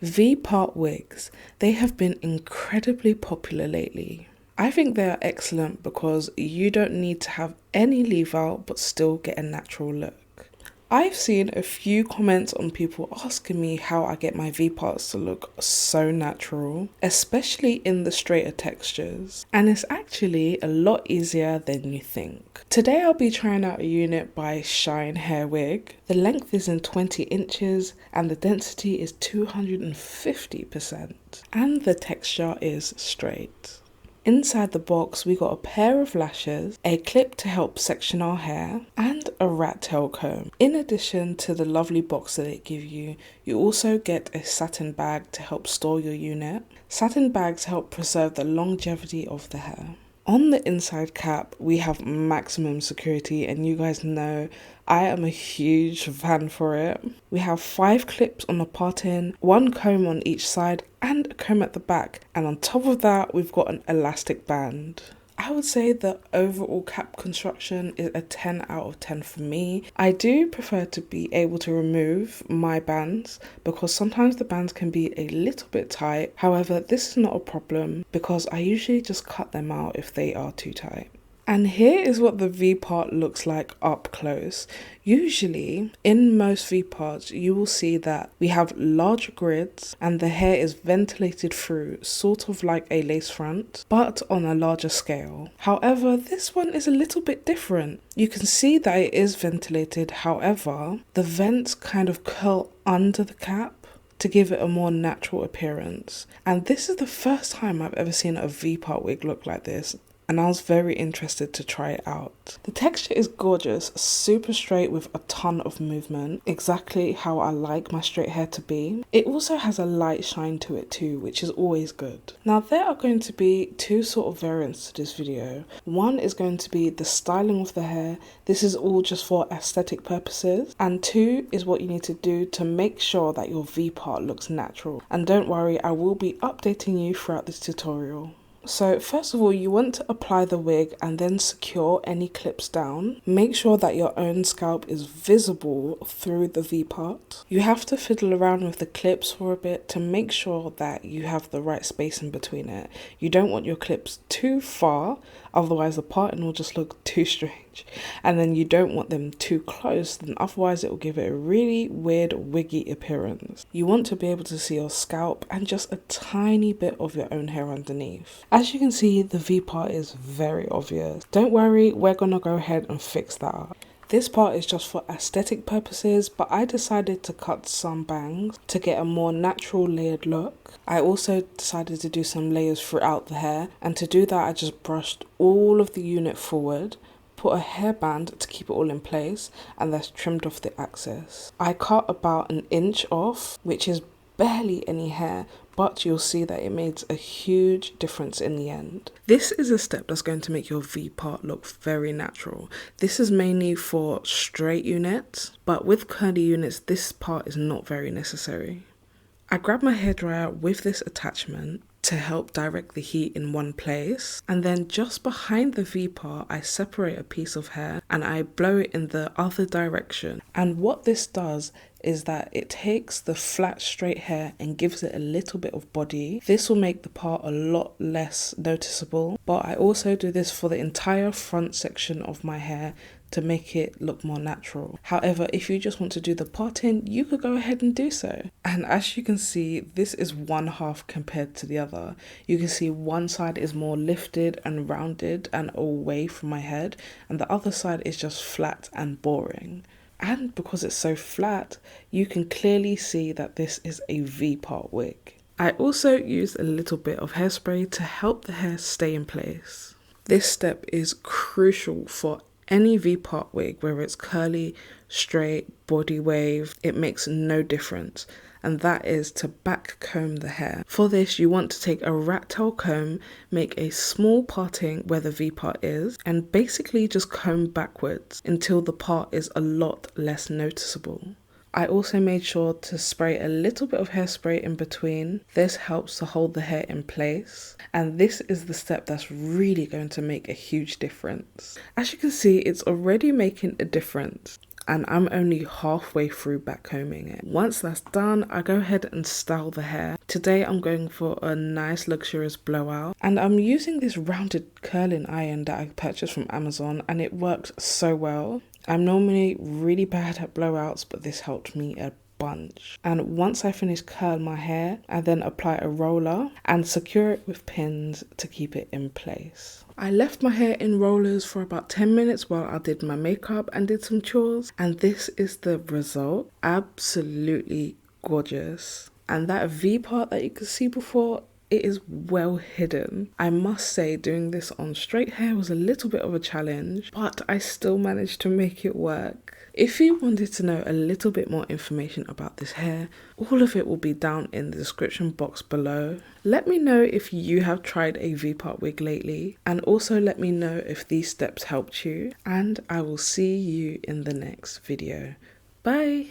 vpart wigs. They have been incredibly popular lately. I think they are excellent because you don't need to have any leave out but still get a natural look. I've seen a few comments on people asking me how I get my V-parts to look so natural, especially in the straighter textures, and it's actually a lot easier than you think. Today I'll be trying out a unit by Shine Hair Wig. The length is in 20 inches and the density is 250%, and the texture is straight. Inside the box, we got a pair of lashes, a clip to help section our hair, and a rat tail comb. In addition to the lovely box that it gives you, you also get a satin bag to help store your unit. Satin bags help preserve the longevity of the hair. On the inside cap, we have maximum security, and you guys know I am a huge fan for it. We have 5 clips on the part-in, 1 comb on each side, and a comb at the back. And on top of that, we've got an elastic band. I would say the overall cap construction is a 10 out of 10 for me. I do prefer to be able to remove my bands because sometimes the bands can be a little bit tight. However, this is not a problem because I usually just cut them out if they are too tight. And here is what the V-part looks like up close. Usually, in most V-parts, you will see that we have large grids and the hair is ventilated through, sort of like a lace front, but on a larger scale. However, this one is a little bit different. You can see that it is ventilated, however, the vents kind of curl under the cap to give it a more natural appearance. And this is the first time I've ever seen a V-part wig look like this, and I was very interested to try it out. The texture is gorgeous, super straight with a ton of movement, exactly how I like my straight hair to be. It also has a light shine to it too, which is always good. Now there are going to be 2 sort of variants to this video. One is going to be the styling of the hair. This is all just for aesthetic purposes. And 2 is what you need to do to make sure that your V-part looks natural. And don't worry, I will be updating you throughout this tutorial. So first of all, you want to apply the wig and then secure any clips down. Make sure that your own scalp is visible through the V-part. You have to fiddle around with the clips for a bit to make sure that you have the right space in between it. You don't want your clips too far, otherwise the parting will just look too strange. And then you don't want them too close, then otherwise it will give it a really weird wiggy appearance. You want to be able to see your scalp and just a tiny bit of your own hair underneath. As you can see, the V-part is very obvious. Don't worry, we're gonna go ahead and fix that up. This part is just for aesthetic purposes, but I decided to cut some bangs to get a more natural layered look. I also decided to do some layers throughout the hair, and to do that I just brushed all of the unit forward, put a hairband to keep it all in place, and that's trimmed off the excess. I cut about 1 inch off, which is barely any hair, but you'll see that it made a huge difference in the end. This is a step that's going to make your V-part look very natural. This is mainly for straight units, but with curly units, this part is not very necessary. I grabbed my hairdryer with this attachment to help direct the heat in one place, and then just behind the V-part I separate a piece of hair and I blow it in the other direction. And what this does is that it takes the flat straight hair and gives it a little bit of body. This will make the part a lot less noticeable, but I also do this for the entire front section of my hair to make it look more natural. However, if you just want to do the parting, you could go ahead and do so. And as you can see, this is one half compared to the other. You can see one side is more lifted and rounded and away from my head, and the other side is just flat and boring. And because it's so flat, you can clearly see that this is a V-part wig. I also used a little bit of hairspray to help the hair stay in place. This step is crucial for any V-part wig, whether it's curly, straight, body wave, it makes no difference. And that is to back comb the hair. For this, you want to take a rat tail comb, make a small parting where the V-part is, and basically just comb backwards until the part is a lot less noticeable. I also made sure to spray a little bit of hairspray in between. This helps to hold the hair in place, and this is the step that's really going to make a huge difference. As you can see, it's already making a difference. and I'm only halfway through backcombing it. Once that's done, I go ahead and style the hair. Today I'm going for a nice luxurious blowout, and I'm using this rounded curling iron that I purchased from Amazon, and it works so well. I'm normally really bad at blowouts, but this helped me a bunch. And once I finish curl my hair, I then apply a roller and secure it with pins to keep it in place. I left my hair in rollers for about 10 minutes while I did my makeup and did some chores, and this is the result. Absolutely gorgeous. And that V part that you could see before, it is well hidden. I must say, doing this on straight hair was a little bit of a challenge, but I still managed to make it work. If you wanted to know a little bit more information about this hair, all of it will be down in the description box below. Let me know if you have tried a V-part wig lately, and also let me know if these steps helped you, and I will see you in the next video. Bye!